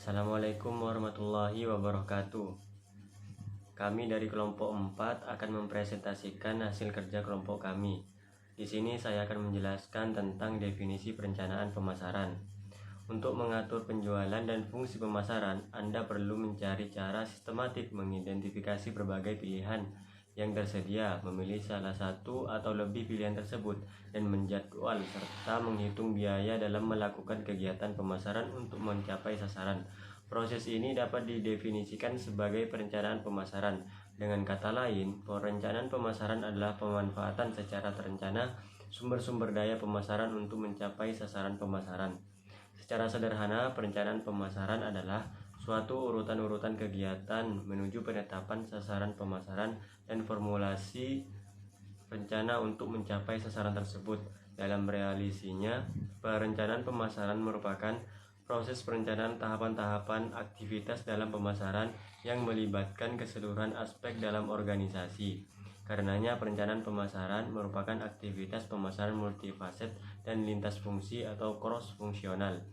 Assalamualaikum warahmatullahi wabarakatuh. Kami dari kelompok 4 akan mempresentasikan hasil kerja kelompok kami. Di sini saya akan menjelaskan tentang definisi perencanaan pemasaran. Untuk mengatur penjualan dan fungsi pemasaran, Anda perlu mencari cara sistematik mengidentifikasi berbagai pilihan yang tersedia, memilih salah satu atau lebih pilihan tersebut, dan menjadwal serta menghitung biaya dalam melakukan kegiatan pemasaran untuk mencapai sasaran. Proses ini dapat didefinisikan sebagai perencanaan pemasaran. Dengan kata lain, perencanaan pemasaran adalah pemanfaatan secara terencana sumber-sumber daya pemasaran untuk mencapai sasaran pemasaran. Secara sederhana, perencanaan pemasaran adalah suatu urutan-urutan kegiatan menuju penetapan sasaran pemasaran dan formulasi rencana untuk mencapai sasaran tersebut. Dalam realisinya, perencanaan pemasaran merupakan proses perencanaan tahapan-tahapan aktivitas dalam pemasaran yang melibatkan keseluruhan aspek dalam organisasi. Karenanya, perencanaan pemasaran merupakan aktivitas pemasaran multifaset dan lintas fungsi atau cross-fungsional.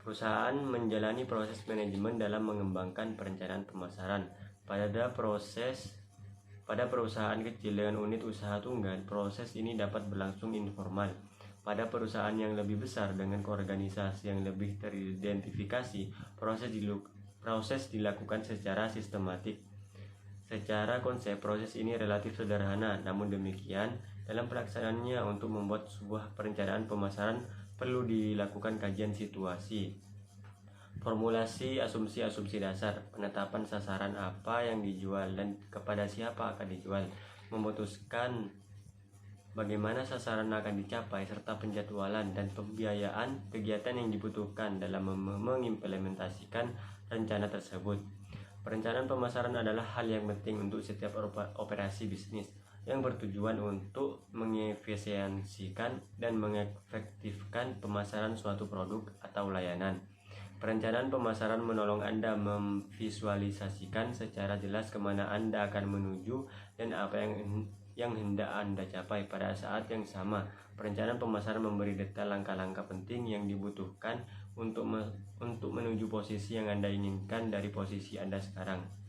Perusahaan menjalani proses manajemen dalam mengembangkan perencanaan pemasaran. Pada perusahaan kecil dengan unit usaha tunggal, proses ini dapat berlangsung informal. Pada perusahaan yang lebih besar dengan organisasi yang lebih teridentifikasi, proses dilakukan secara sistematik. Secara konsep, proses ini relatif sederhana, namun demikian, dalam pelaksanaannya untuk membuat sebuah perencanaan pemasaran perlu dilakukan kajian situasi, formulasi asumsi-asumsi dasar, penetapan sasaran apa yang dijual dan kepada siapa akan dijual, memutuskan bagaimana sasaran akan dicapai, serta penjadwalan dan pembiayaan kegiatan yang dibutuhkan dalam mengimplementasikan rencana tersebut. Perencanaan pemasaran adalah hal yang penting untuk setiap operasi bisnis yang bertujuan untuk mengefisiensikan dan mengefektifkan pemasaran suatu produk atau layanan. Perencanaan pemasaran menolong Anda memvisualisasikan secara jelas kemana Anda akan menuju dan apa yang hendak Anda capai pada saat yang sama. Perencanaan pemasaran memberi detail langkah-langkah penting yang dibutuhkan untuk menuju posisi yang Anda inginkan dari posisi Anda sekarang.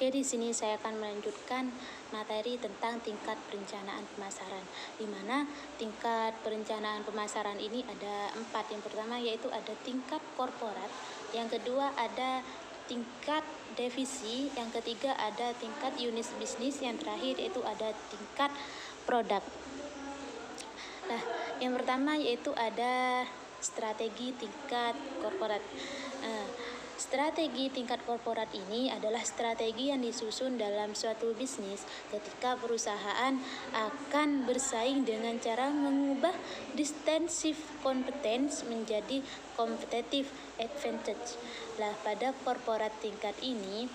Oke, di sini saya akan melanjutkan materi tentang tingkat perencanaan pemasaran, di mana tingkat perencanaan pemasaran ini ada 4. Yang pertama yaitu ada tingkat korporat, yang kedua ada tingkat divisi, yang ketiga ada tingkat unit bisnis, yang terakhir yaitu ada tingkat produk. Nah, yang pertama yaitu ada strategi tingkat korporat. Strategi tingkat korporat ini adalah strategi yang disusun dalam suatu bisnis ketika perusahaan akan bersaing dengan cara mengubah defensive competence menjadi competitive advantage. Pada korporat tingkat ini,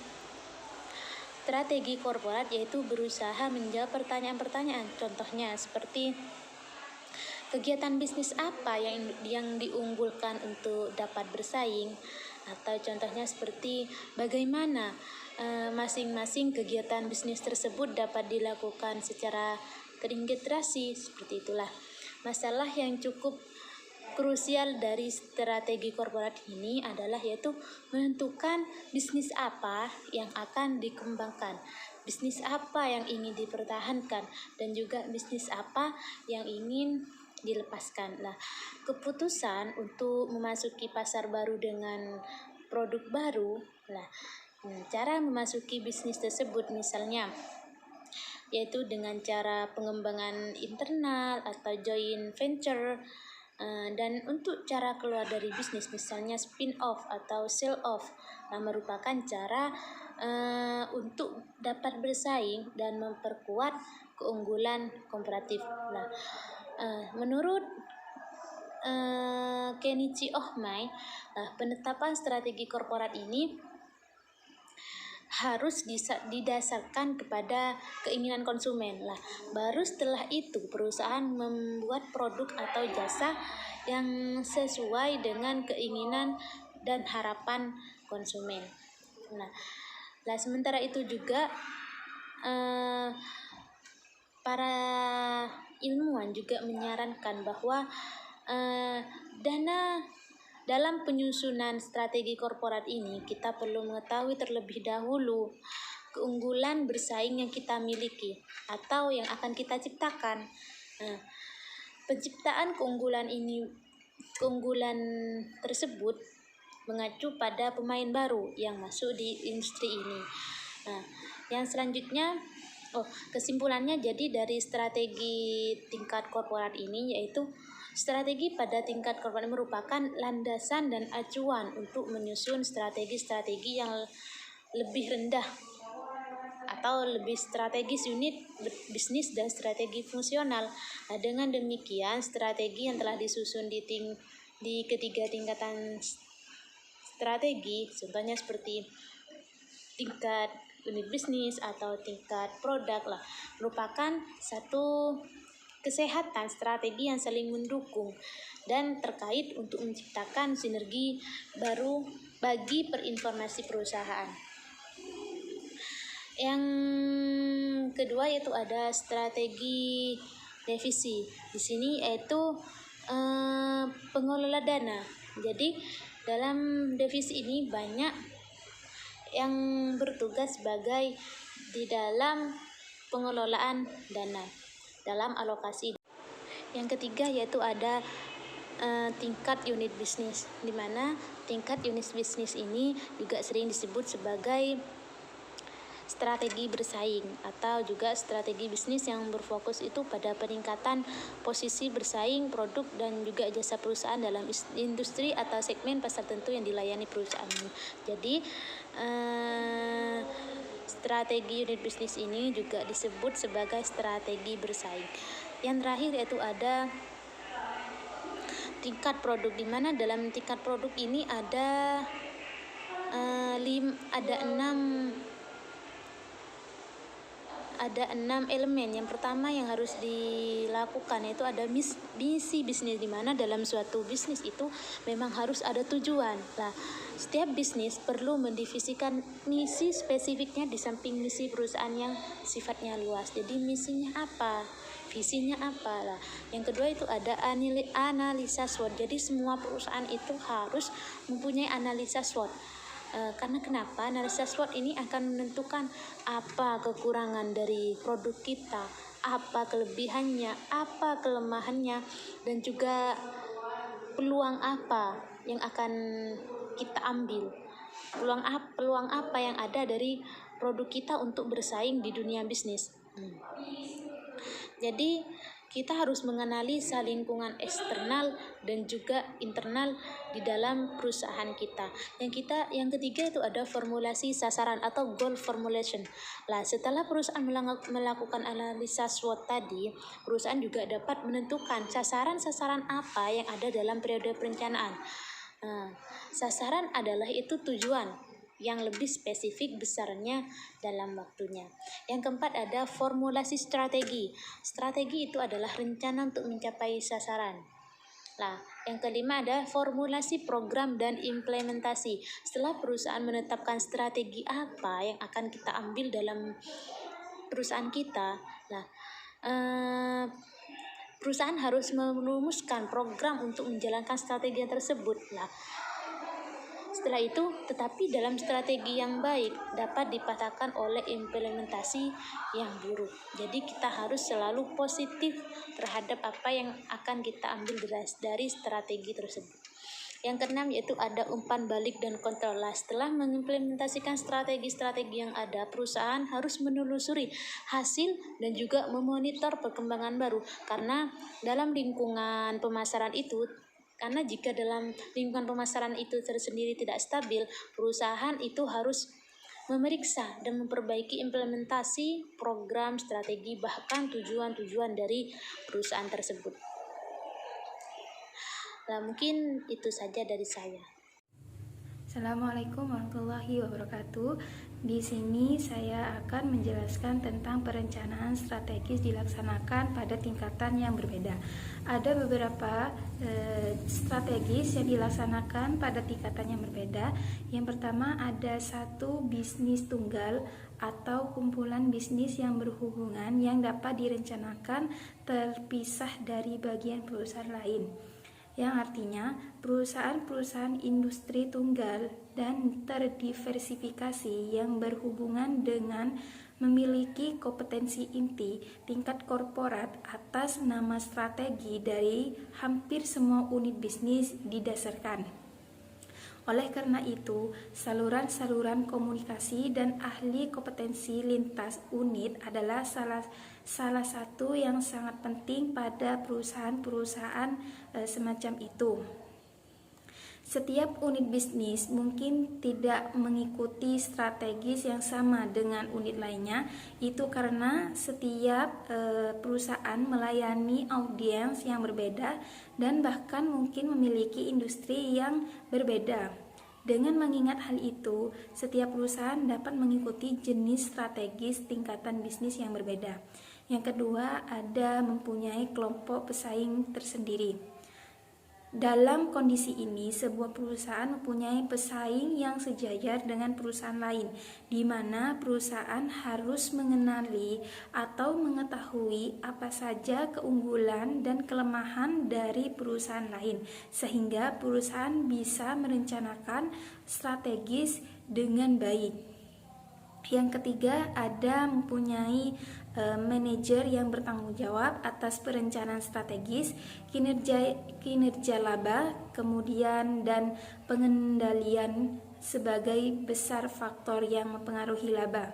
strategi korporat yaitu berusaha menjawab pertanyaan-pertanyaan. Contohnya seperti kegiatan bisnis apa yang diunggulkan untuk dapat bersaing, atau contohnya seperti bagaimana masing-masing kegiatan bisnis tersebut dapat dilakukan secara terintegrasi. Seperti itulah. Masalah yang cukup krusial dari strategi korporat ini adalah yaitu menentukan bisnis apa yang akan dikembangkan, bisnis apa yang ingin dipertahankan, dan juga bisnis apa yang ingin dilepaskan. Keputusan untuk memasuki pasar baru dengan produk baru, cara memasuki bisnis tersebut misalnya yaitu dengan cara pengembangan internal atau joint venture, dan untuk cara keluar dari bisnis misalnya spin off atau sell off, merupakan cara untuk dapat bersaing dan memperkuat keunggulan komparatif. Menurut Kenichi Ohmae, penetapan strategi korporat ini harus didasarkan kepada keinginan konsumen. Baru setelah itu perusahaan membuat produk atau jasa yang sesuai dengan keinginan dan harapan konsumen. Sementara itu juga para ilmuwan juga menyarankan bahwa dana dalam penyusunan strategi korporat ini, kita perlu mengetahui terlebih dahulu keunggulan bersaing yang kita miliki atau yang akan kita ciptakan. Nah, penciptaan keunggulan tersebut mengacu pada pemain baru yang masuk di industri ini. Nah, yang selanjutnya, kesimpulannya jadi dari strategi tingkat korporat ini yaitu strategi pada tingkat korporat merupakan landasan dan acuan untuk menyusun strategi-strategi yang lebih rendah atau lebih strategis unit bisnis dan strategi fungsional. Nah, dengan demikian strategi yang telah disusun di ketiga tingkatan strategi, contohnya seperti tingkat unit bisnis atau tingkat produk lah, merupakan satu kesehatan strategi yang saling mendukung dan terkait untuk menciptakan sinergi baru bagi perinformasi perusahaan. Yang kedua yaitu ada strategi devisi. Di sini yaitu pengelola dana. Jadi dalam devisi ini banyak yang bertugas sebagai di dalam pengelolaan dana dalam alokasi. Yang ketiga yaitu ada tingkat unit bisnis, di mana tingkat unit bisnis ini juga sering disebut sebagai strategi bersaing atau juga strategi bisnis yang berfokus itu pada peningkatan posisi bersaing produk dan juga jasa perusahaan dalam industri atau segmen pasar tertentu yang dilayani perusahaan ini. Jadi strategi unit bisnis ini juga disebut sebagai strategi bersaing. Yang terakhir yaitu ada tingkat produk, di mana dalam tingkat produk ini ada 6 elemen. Yang pertama yang harus dilakukan yaitu ada misi bisnis, di mana dalam suatu bisnis itu memang harus ada tujuan. Nah, setiap bisnis perlu mendivisikan misi spesifiknya di samping misi perusahaan yang sifatnya luas. Jadi misinya apa? Visinya apa lah. Yang kedua itu ada analisa SWOT. Jadi semua perusahaan itu harus mempunyai analisa SWOT. Karena kenapa? Analisa SWOT ini akan menentukan apa kekurangan dari produk kita, apa kelebihannya, apa kelemahannya, dan juga peluang apa yang akan kita ambil. Peluang apa yang ada dari produk kita untuk bersaing di dunia bisnis. Jadi kita harus menganalisa lingkungan eksternal dan juga internal di dalam perusahaan kita. Yang ketiga itu ada formulasi sasaran atau goal formulation. Lah, setelah perusahaan melakukan analisa SWOT tadi, perusahaan juga dapat menentukan sasaran-sasaran apa yang ada dalam periode perencanaan. Sasaran adalah itu tujuan yang lebih spesifik besarnya dalam waktunya. Yang keempat ada formulasi strategi. Strategi itu adalah rencana untuk mencapai sasaran. Nah, yang kelima ada formulasi program dan implementasi. Setelah perusahaan menetapkan strategi apa yang akan kita ambil dalam perusahaan kita, perusahaan harus merumuskan program untuk menjalankan strategi tersebut. Setelah itu, tetapi dalam strategi yang baik dapat dipatahkan oleh implementasi yang buruk. Jadi kita harus selalu positif terhadap apa yang akan kita ambil dari strategi tersebut. Yang keenam yaitu ada umpan balik dan kontrol. Setelah mengimplementasikan strategi-strategi yang ada, perusahaan harus menelusuri hasil dan juga memonitor perkembangan baru. Karena jika dalam lingkungan pemasaran itu tersendiri tidak stabil, perusahaan itu harus memeriksa dan memperbaiki implementasi program, strategi, bahkan tujuan-tujuan dari perusahaan tersebut. Mungkin itu saja dari saya. Assalamualaikum warahmatullahi wabarakatuh. Di sini saya akan menjelaskan tentang perencanaan strategis dilaksanakan pada tingkatan yang berbeda. Ada beberapa strategis yang dilaksanakan pada tingkatan yang berbeda. Yang pertama ada satu bisnis tunggal atau kumpulan bisnis yang berhubungan yang dapat direncanakan terpisah dari bagian perusahaan lain. yang artinya perusahaan-perusahaan industri tunggal dan terdiversifikasi yang berhubungan dengan memiliki kompetensi inti tingkat korporat atas nama strategi dari hampir semua unit bisnis didasarkan. Oleh karena itu, saluran-saluran komunikasi dan ahli kompetensi lintas unit adalah salah satu yang sangat penting pada perusahaan-perusahaan semacam itu. Setiap unit bisnis mungkin tidak mengikuti strategis yang sama dengan unit lainnya, itu karena setiap perusahaan melayani audiens yang berbeda dan bahkan mungkin memiliki industri yang berbeda. Dengan mengingat hal itu, setiap perusahaan dapat mengikuti jenis strategis tingkatan bisnis yang berbeda. Yang kedua, ada mempunyai kelompok pesaing tersendiri. Dalam kondisi ini, sebuah perusahaan mempunyai pesaing yang sejajar dengan perusahaan lain, di mana perusahaan harus mengenali atau mengetahui apa saja keunggulan dan kelemahan dari perusahaan lain, sehingga perusahaan bisa merencanakan strategis dengan baik. Yang ketiga, ada mempunyai manajer yang bertanggung jawab atas perencanaan strategis, kinerja laba, kemudian dan pengendalian sebagai besar faktor yang mempengaruhi laba.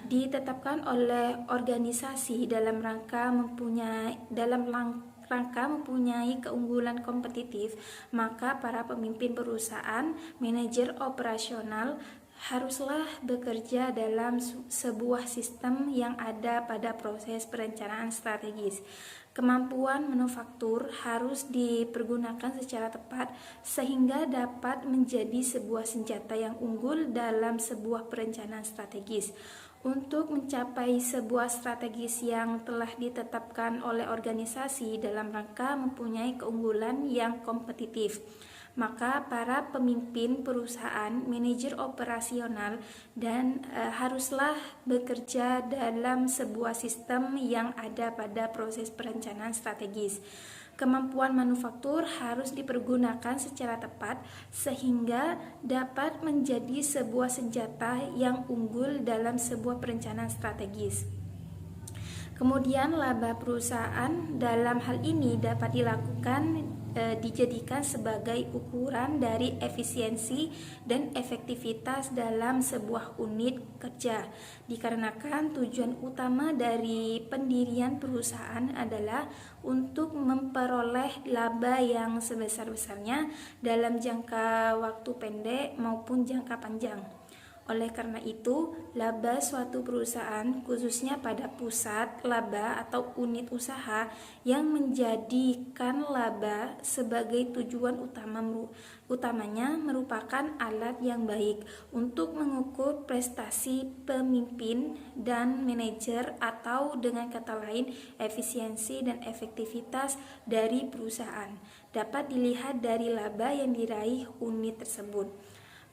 Ditetapkan oleh organisasi dalam rangka mempunyai keunggulan kompetitif, maka para pemimpin perusahaan, manajer operasional haruslah bekerja dalam sebuah sistem yang ada pada proses perencanaan strategis. Kemampuan manufaktur harus dipergunakan secara tepat sehingga dapat menjadi sebuah senjata yang unggul dalam sebuah perencanaan strategis. Untuk mencapai sebuah strategis yang telah ditetapkan oleh organisasi dalam rangka mempunyai keunggulan yang kompetitif, maka para pemimpin perusahaan, manajer operasional dan haruslah bekerja dalam sebuah sistem yang ada pada proses perencanaan strategis. Kemampuan manufaktur harus dipergunakan secara tepat sehingga dapat menjadi sebuah senjata yang unggul dalam sebuah perencanaan strategis. Kemudian laba perusahaan dalam hal ini dapat dijadikan sebagai ukuran dari efisiensi dan efektivitas dalam sebuah unit kerja, dikarenakan tujuan utama dari pendirian perusahaan adalah untuk memperoleh laba yang sebesar-besarnya dalam jangka waktu pendek maupun jangka panjang. Oleh karena itu, laba suatu perusahaan, khususnya pada pusat laba atau unit usaha yang menjadikan laba sebagai tujuan utamanya merupakan alat yang baik untuk mengukur prestasi pemimpin dan manajer, atau dengan kata lain, efisiensi dan efektivitas dari perusahaan dapat dilihat dari laba yang diraih unit tersebut.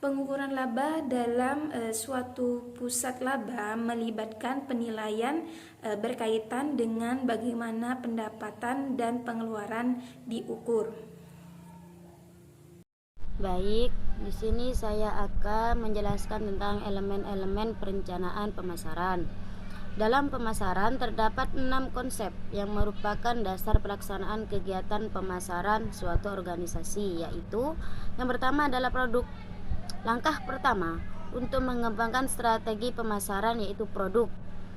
Pengukuran laba dalam suatu pusat laba melibatkan penilaian berkaitan dengan bagaimana pendapatan dan pengeluaran diukur. Baik, di sini saya akan menjelaskan tentang elemen-elemen perencanaan pemasaran. Dalam pemasaran terdapat 6 konsep yang merupakan dasar pelaksanaan kegiatan pemasaran suatu organisasi, yaitu yang pertama adalah produk. Langkah pertama untuk mengembangkan strategi pemasaran yaitu produk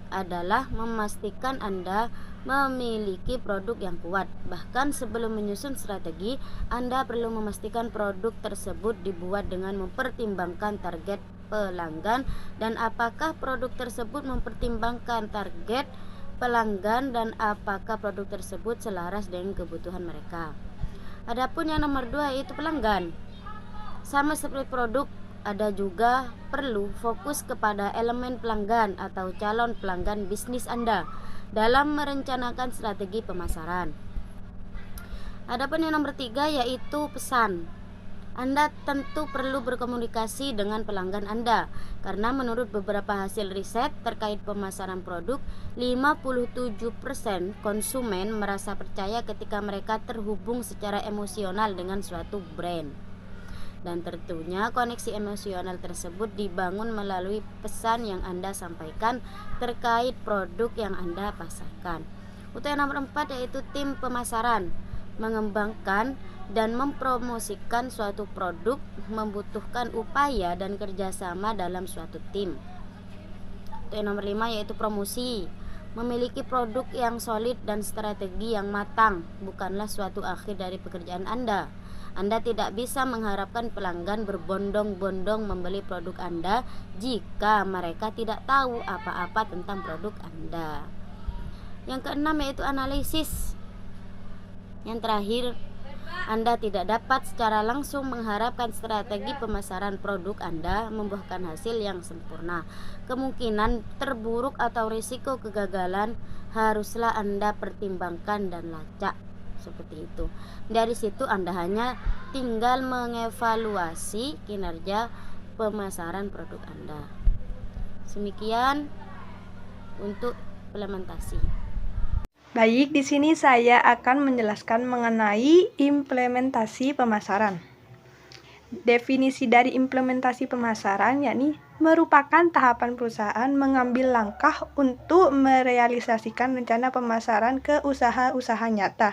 adalah memastikan Anda memiliki produk yang kuat. Bahkan sebelum menyusun strategi, Anda perlu memastikan produk tersebut dibuat dengan mempertimbangkan target pelanggan dan apakah produk tersebut mempertimbangkan target pelanggan dan apakah produk tersebut selaras dengan kebutuhan mereka. Adapun yang nomor 2 yaitu pelanggan. Sama seperti produk, ada juga perlu fokus kepada elemen pelanggan atau calon pelanggan bisnis Anda dalam merencanakan strategi pemasaran. Adapun yang nomor 3 yaitu pesan. Anda tentu perlu berkomunikasi dengan pelanggan Anda, karena menurut beberapa hasil riset terkait pemasaran produk, 57% konsumen merasa percaya ketika mereka terhubung secara emosional dengan suatu brand. Dan tentunya koneksi emosional tersebut dibangun melalui pesan yang Anda sampaikan terkait produk yang Anda pasarkan. Untuk yang nomor 4 yaitu tim pemasaran. Mengembangkan dan mempromosikan suatu produk membutuhkan upaya dan kerjasama dalam suatu tim. Untuk yang nomor 5 yaitu promosi. Memiliki produk yang solid dan strategi yang matang bukanlah suatu akhir dari pekerjaan Anda. Anda tidak bisa mengharapkan pelanggan berbondong-bondong membeli produk Anda jika mereka tidak tahu apa-apa tentang produk Anda. Yang keenam yaitu analisis. Yang terakhir, Anda tidak dapat secara langsung mengharapkan strategi pemasaran produk Anda membuahkan hasil yang sempurna. Kemungkinan terburuk atau risiko kegagalan haruslah Anda pertimbangkan dan lacak. Seperti itu. Dari situ Anda hanya tinggal mengevaluasi kinerja pemasaran produk Anda. Demikian untuk implementasi. Baik, di sini saya akan menjelaskan mengenai implementasi pemasaran. Definisi dari implementasi pemasaran yakni merupakan tahapan perusahaan mengambil langkah untuk merealisasikan rencana pemasaran ke usaha-usaha nyata,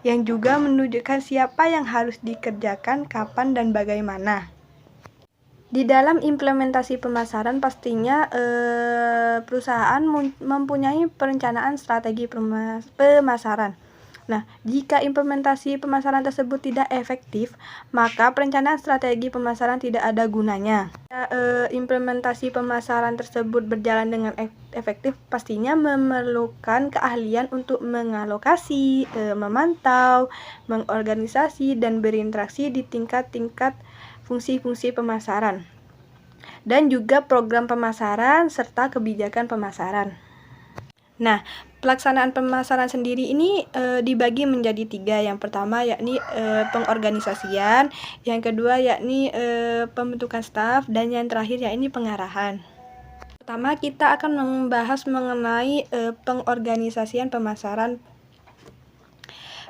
yang juga menunjukkan siapa yang harus dikerjakan, kapan, dan bagaimana. Di dalam implementasi pemasaran pastinya perusahaan mempunyai perencanaan strategi pemasaran. Nah, jika implementasi pemasaran tersebut tidak efektif, maka perencanaan strategi pemasaran tidak ada gunanya. Implementasi pemasaran tersebut berjalan dengan efektif pastinya memerlukan keahlian untuk mengalokasi, memantau, mengorganisasi, dan berinteraksi di tingkat-tingkat fungsi-fungsi pemasaran, dan juga program pemasaran serta kebijakan pemasaran. Nah, pelaksanaan pemasaran sendiri ini dibagi menjadi 3. Yang pertama yakni pengorganisasian, yang kedua yakni pembentukan staf, dan yang terakhir yakni pengarahan. Pertama, kita akan membahas mengenai pengorganisasian pemasaran.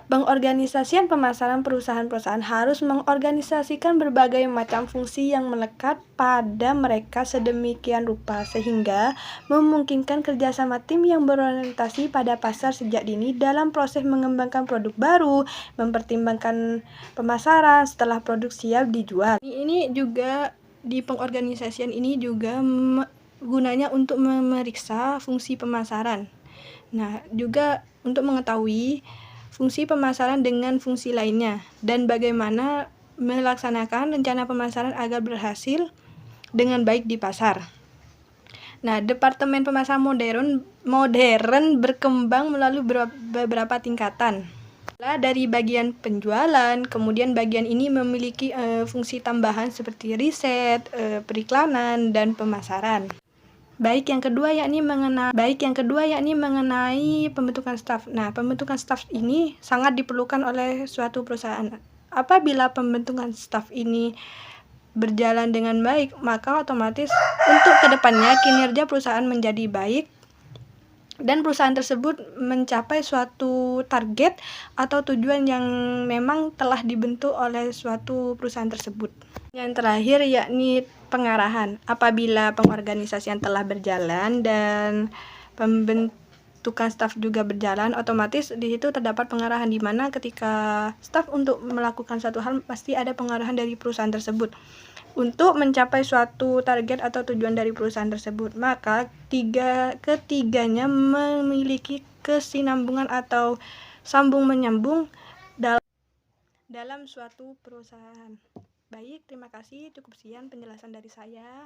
Pengorganisasian pemasaran, perusahaan-perusahaan harus mengorganisasikan berbagai macam fungsi yang melekat pada mereka sedemikian rupa sehingga memungkinkan kerjasama tim yang berorientasi pada pasar sejak dini dalam proses mengembangkan produk baru, mempertimbangkan pemasaran setelah produk siap dijual. Ini juga di pengorganisasian ini juga gunanya untuk memeriksa fungsi pemasaran. Nah, juga untuk mengetahui fungsi pemasaran dengan fungsi lainnya, dan bagaimana melaksanakan rencana pemasaran agar berhasil dengan baik di pasar. Nah, departemen pemasaran modern berkembang melalui beberapa tingkatan. Dari bagian penjualan, kemudian bagian ini memiliki fungsi tambahan seperti riset, periklanan, dan pemasaran. Baik yang kedua yakni mengenai pembentukan staf. Nah, pembentukan staf ini sangat diperlukan oleh suatu perusahaan. Apabila pembentukan staf ini berjalan dengan baik, maka otomatis untuk kedepannya kinerja perusahaan menjadi baik dan perusahaan tersebut mencapai suatu target atau tujuan yang memang telah dibentuk oleh suatu perusahaan tersebut. Yang terakhir yakni pengarahan. Apabila pengorganisasian telah berjalan dan pembentukan staf juga berjalan, otomatis di situ terdapat pengarahan, di mana ketika staf untuk melakukan satu hal pasti ada pengarahan dari perusahaan tersebut untuk mencapai suatu target atau tujuan dari perusahaan tersebut. Maka ketiganya memiliki kesinambungan atau sambung menyambung dalam suatu perusahaan. Baik, terima kasih. Cukup sekian penjelasan dari saya.